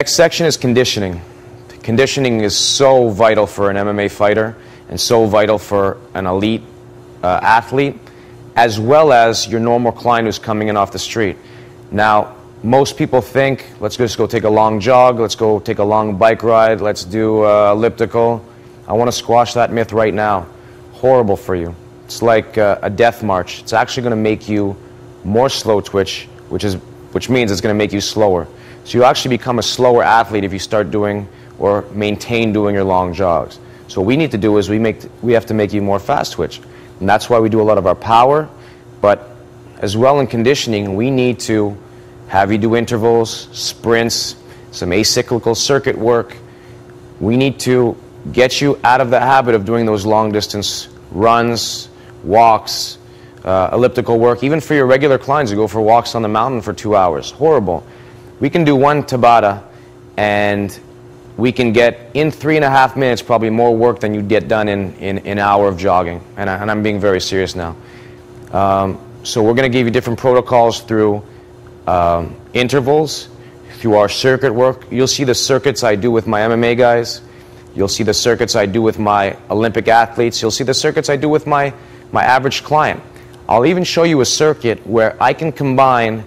Next section is conditioning. Conditioning is so vital for an MMA fighter and so vital for an elite athlete, as well as your normal client who's coming in off the street. Now, most people think, let's just go take a long jog, let's go take a long bike ride, let's do elliptical. I want to squash that myth right now. Horrible for you. It's like a death march. It's actually going to make you more slow twitch, which means it's going to make you slower. So you actually become a slower athlete if you start doing or maintain doing your long jogs. So what we need to do is we have to make you more fast twitch. And that's why we do a lot of our power, but as well in conditioning, we need to have you do intervals, sprints, some acyclical circuit work. We need to get you out of the habit of doing those long distance runs, walks, elliptical work. Even for your regular clients who go for walks on the mountain for 2 hours. Horrible. We can do one Tabata and we can get in 3.5 minutes probably more work than you'd get done in an hour of jogging. And I'm being very serious now. So we're going to give you different protocols through intervals, through our circuit work. You'll see the circuits I do with my MMA guys. You'll see the circuits I do with my Olympic athletes. You'll see the circuits I do with my average client. I'll even show you a circuit where I can combine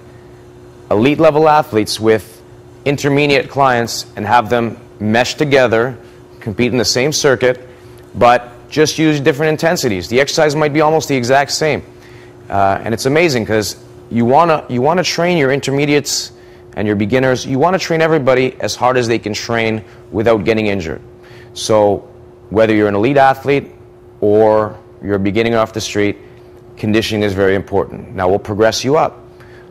elite level athletes with intermediate clients and have them mesh together, compete in the same circuit, but just use different intensities. The exercise might be almost the exact same. And it's amazing because you want to train your intermediates and your beginners. You want to train everybody as hard as they can train without getting injured. So whether you're an elite athlete or you're beginning off the street, conditioning is very important. Now we'll progress you up.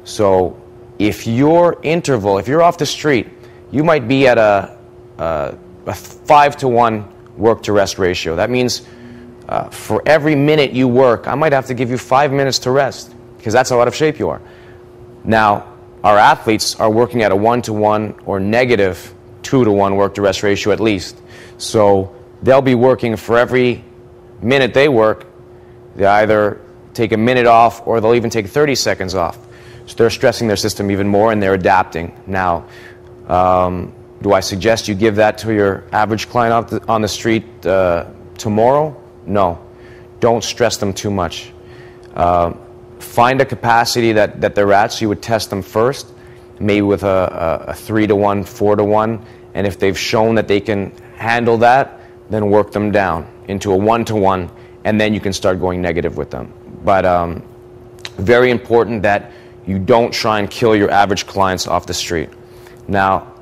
So if your interval, if you're off the street, you might be at a 5-to-1 work to rest ratio. That means for every minute you work, I might have to give you 5 minutes to rest because that's how out of shape you are. Now, our athletes are working at a 1-to-1 or negative 2-to-1 work to rest ratio at least. So they'll be working for every minute they work, they either take a minute off or they'll even take 30 seconds off. So they're stressing their system even more and they're adapting. Now, do I suggest you give that to your average client on the street tomorrow? No. Don't stress them too much. Find a capacity that they're at, so you would test them first, maybe with a 3-to-1, 4-to-1, and if they've shown that they can handle that, then work them down into a 1-to-1, and then you can start going negative with them. But very important that you don't try and kill your average clients off the street. Now,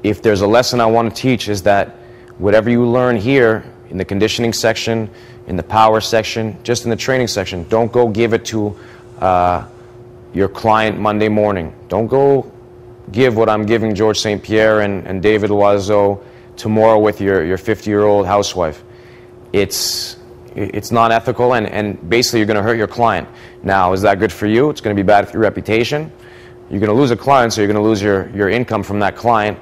if there's a lesson I want to teach is that whatever you learn here in the conditioning section, in the power section, just in the training section, don't go give it to your client Monday morning. Don't go give what I'm giving George St. Pierre and David Loiseau tomorrow with your 50-year-old housewife. It's not ethical, and basically you're going to hurt your client. Now, is that good for you? It's going to be bad for your reputation. You're going to lose a client, so you're going to lose your income from that client.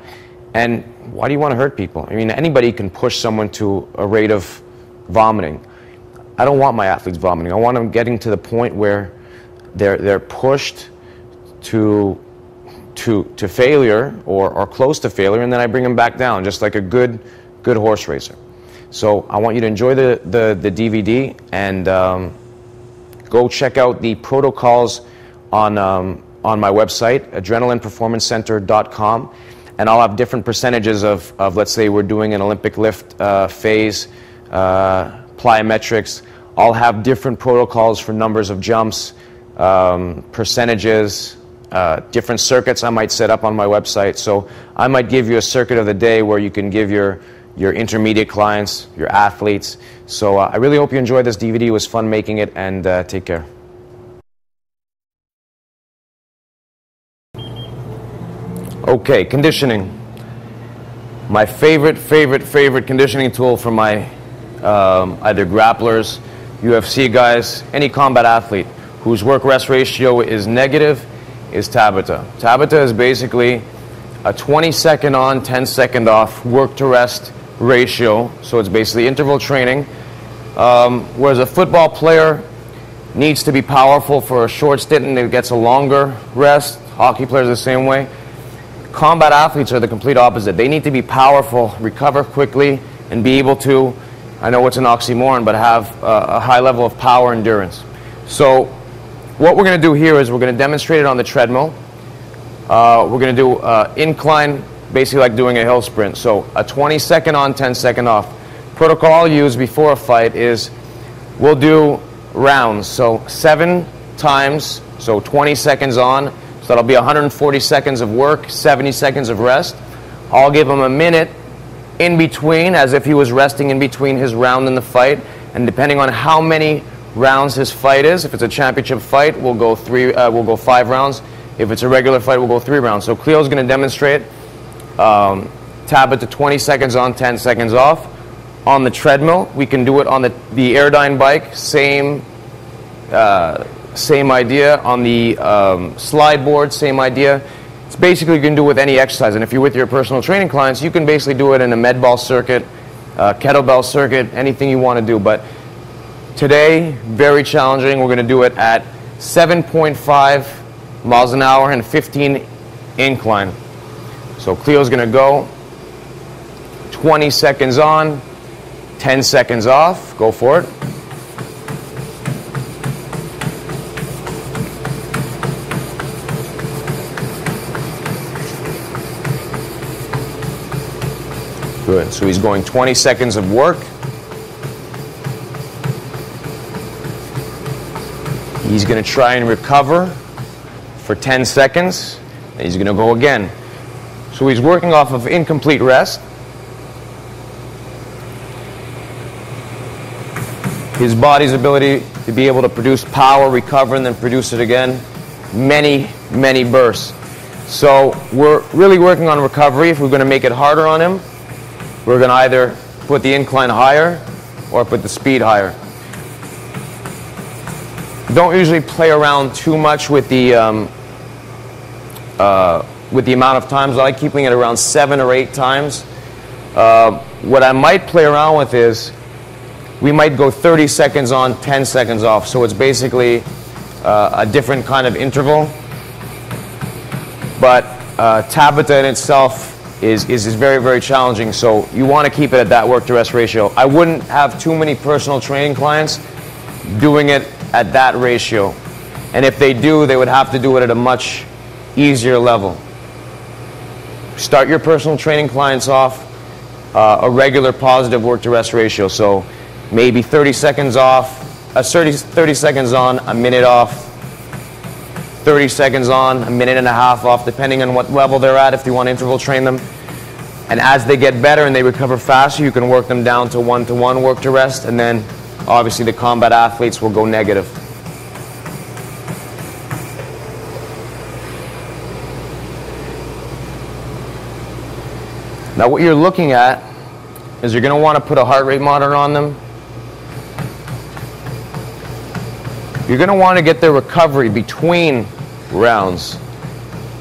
And why do you want to hurt people? I mean, anybody can push someone to a rate of vomiting. I don't want my athletes vomiting. I want them getting to the point where they're pushed to failure or close to failure, and then I bring them back down, just like a good horse racer. So I want you to enjoy the DVD and go check out the protocols on my website, adrenalineperformancecenter.com, and I'll have different percentages of let's say we're doing an Olympic lift phase, plyometrics. I'll have different protocols for numbers of jumps, percentages, different circuits I might set up on my website. So I might give you a circuit of the day where you can give your intermediate clients, your athletes. So I really hope you enjoyed this DVD. It was fun making it, and take care. Okay, conditioning. My favorite conditioning tool for my either grapplers, UFC guys, any combat athlete whose work-rest ratio is negative is Tabata. Tabata is basically a 20-second on, 10-second off work-to-rest ratio. So it's basically interval training. Whereas a football player needs to be powerful for a short stint and it gets a longer rest. Hockey players the same way. Combat athletes are the complete opposite. They need to be powerful, recover quickly, and be able to, I know it's an oxymoron, but have a high level of power endurance. So what we're going to do here is we're going to demonstrate it on the treadmill. We're going to do incline, basically like doing a hill sprint. So a 20-second on, 10-second off. Protocol I'll use before a fight is we'll do rounds. So 7 times, so 20 seconds on. So that'll be 140 seconds of work, 70 seconds of rest. I'll give him a minute in between, as if he was resting in between his round in the fight. And depending on how many rounds his fight is, if it's a championship fight, we'll go 5 rounds. If it's a regular fight, we'll go 3 rounds. So Cleo's going to demonstrate Tabata 20 seconds on, 10 seconds off. On the treadmill, we can do it on the Airdyne bike, same idea. On the slide board, same idea. It's basically you can do it with any exercise. And if you're with your personal training clients, you can basically do it in a med ball circuit, kettlebell circuit, anything you want to do. But today, very challenging. We're going to do it at 7.5 miles an hour and 15 incline. So Cleo's going to go 20 seconds on, 10 seconds off. Go for it. Good. So he's going 20 seconds of work. He's going to try and recover for 10 seconds. And he's going to go again. So he's working off of incomplete rest. His body's ability to be able to produce power, recover, and then produce it again. Many, many bursts. So we're really working on recovery. If we're going to make it harder on him, we're going to either put the incline higher or put the speed higher. Don't usually play around too much with the amount of times. I like keeping it around 7 or 8 times. What I might play around with is we might go 30 seconds on, 10 seconds off. So it's basically a different kind of interval. But Tabata in itself is very, very challenging. So you want to keep it at that work to rest ratio. I wouldn't have too many personal training clients doing it at that ratio. And if they do, they would have to do it at a much easier level. Start your personal training clients off a regular positive work to rest ratio. So maybe 30 seconds off, 30 seconds on, a minute off, 30 seconds on, a minute and a half off, depending on what level they're at, if you want to interval train them. And as they get better and they recover faster, you can work them down to one-to-one work to rest, and then obviously the combat athletes will go negative. Now what you're looking at is you're going to want to put a heart rate monitor on them. You're going to want to get their recovery between rounds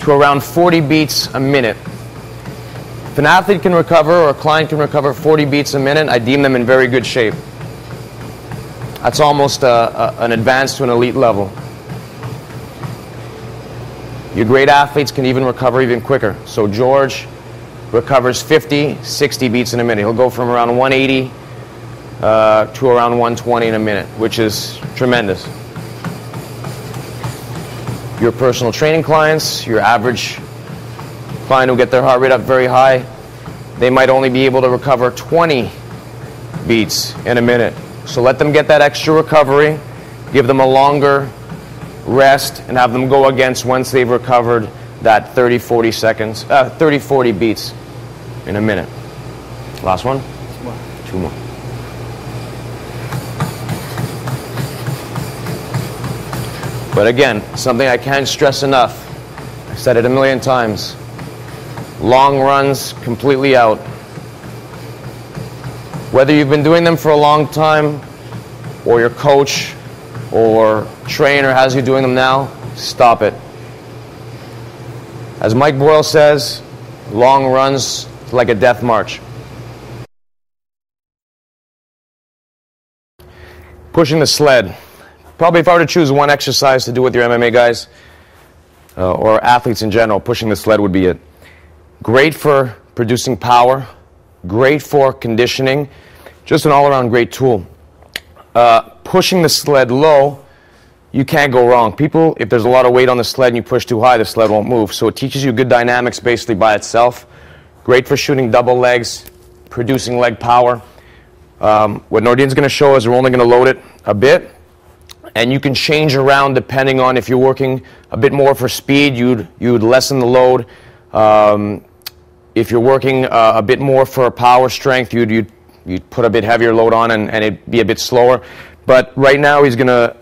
to around 40 beats a minute. If an athlete can recover or a client can recover 40 beats a minute, I deem them in very good shape. That's almost an advance to an elite level. Your great athletes can even recover even quicker. So George recovers 50, 60 beats in a minute. He'll go from around 180 to around 120 in a minute, which is tremendous. Your personal training clients, your average client who get their heart rate up very high, they might only be able to recover 20 beats in a minute. So let them get that extra recovery, give them a longer rest, and have them go against once they've recovered that 30-40 seconds, 30-40 beats in a minute. Last one? 2 more. But again, something I can't stress enough, I've said it a million times, long runs completely out. Whether you've been doing them for a long time, or your coach or trainer has you doing them now, stop it. As Mike Boyle says, long runs like a death march. Pushing the sled. Probably if I were to choose one exercise to do with your MMA guys, or athletes in general, pushing the sled would be it. Great for producing power, great for conditioning, just an all-around great tool. Pushing the sled low, you can't go wrong. People, if there's a lot of weight on the sled and you push too high, the sled won't move. So it teaches you good dynamics basically by itself. Great for shooting double legs, producing leg power. What Nordin's going to show is we're only going to load it a bit, and you can change around depending on if you're working a bit more for speed, you'd lessen the load. If you're working a bit more for power strength, you'd put a bit heavier load on and it'd be a bit slower. But right now he's going to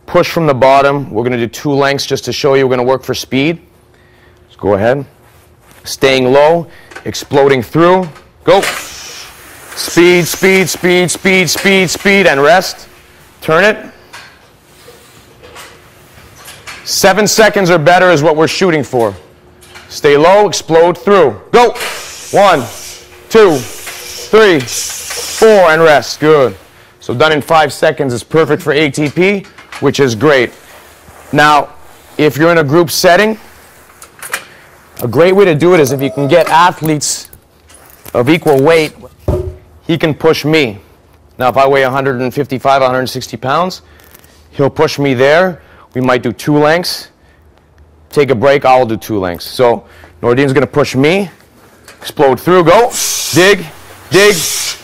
push from the bottom. We're going to do 2 lengths just to show you we're going to work for speed. Let's go ahead. Staying low, exploding through. Go. Speed, speed, speed, speed, speed, speed, and rest. Turn it. 7 seconds or better is what we're shooting for. Stay low, explode through. Go. 1, 2, 3, 4, and rest. Good. So done in 5 seconds is perfect for ATP, which is great. Now, if you're in a group setting, a great way to do it is if you can get athletes of equal weight, he can push me. Now, if I weigh 155, 160 pounds, he'll push me there. We might do 2 lengths. Take a break, I'll do 2 lengths. So Nordin's going to push me, explode through, go, dig, dig,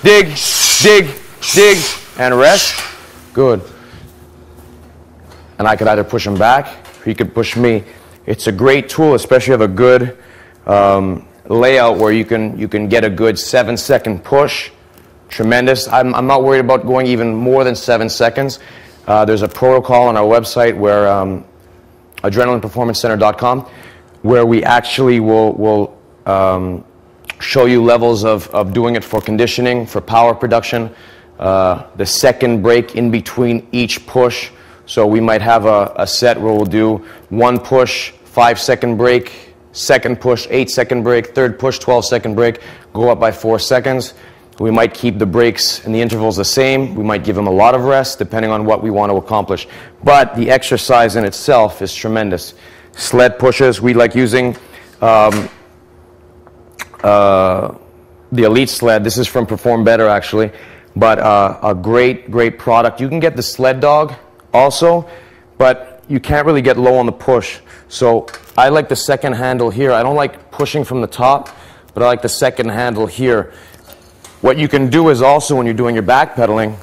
dig, dig, dig, and rest. Good. And I could either push him back, or he could push me. It's a great tool, especially if you have a good layout where you can get a good 7-second push. Tremendous. I'm not worried about going even more than 7 seconds. There's a protocol on our website where adrenalineperformancecenter.com where we actually will show you levels of doing it for conditioning, for power production, the second break in between each push. So we might have a set where we'll do 1 push, 5-second break, 2nd push, 8-second break, 3rd push, 12-second break, go up by 4 seconds. We might keep the breaks and the intervals the same. We might give them a lot of rest depending on what we want to accomplish. But the exercise in itself is tremendous. Sled pushes, we like using the Elite sled. This is from Perform Better actually, but a great product. You can get the Sled Dog also, but you can't really get low on the push. So I like the second handle here. I don't like pushing from the top, but I like the second handle here. What you can do is also when you're doing your backpedaling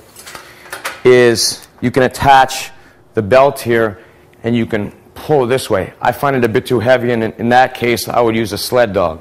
is you can attach the belt here and you can pull this way. I find it a bit too heavy, and in that case I would use a Sled Dog.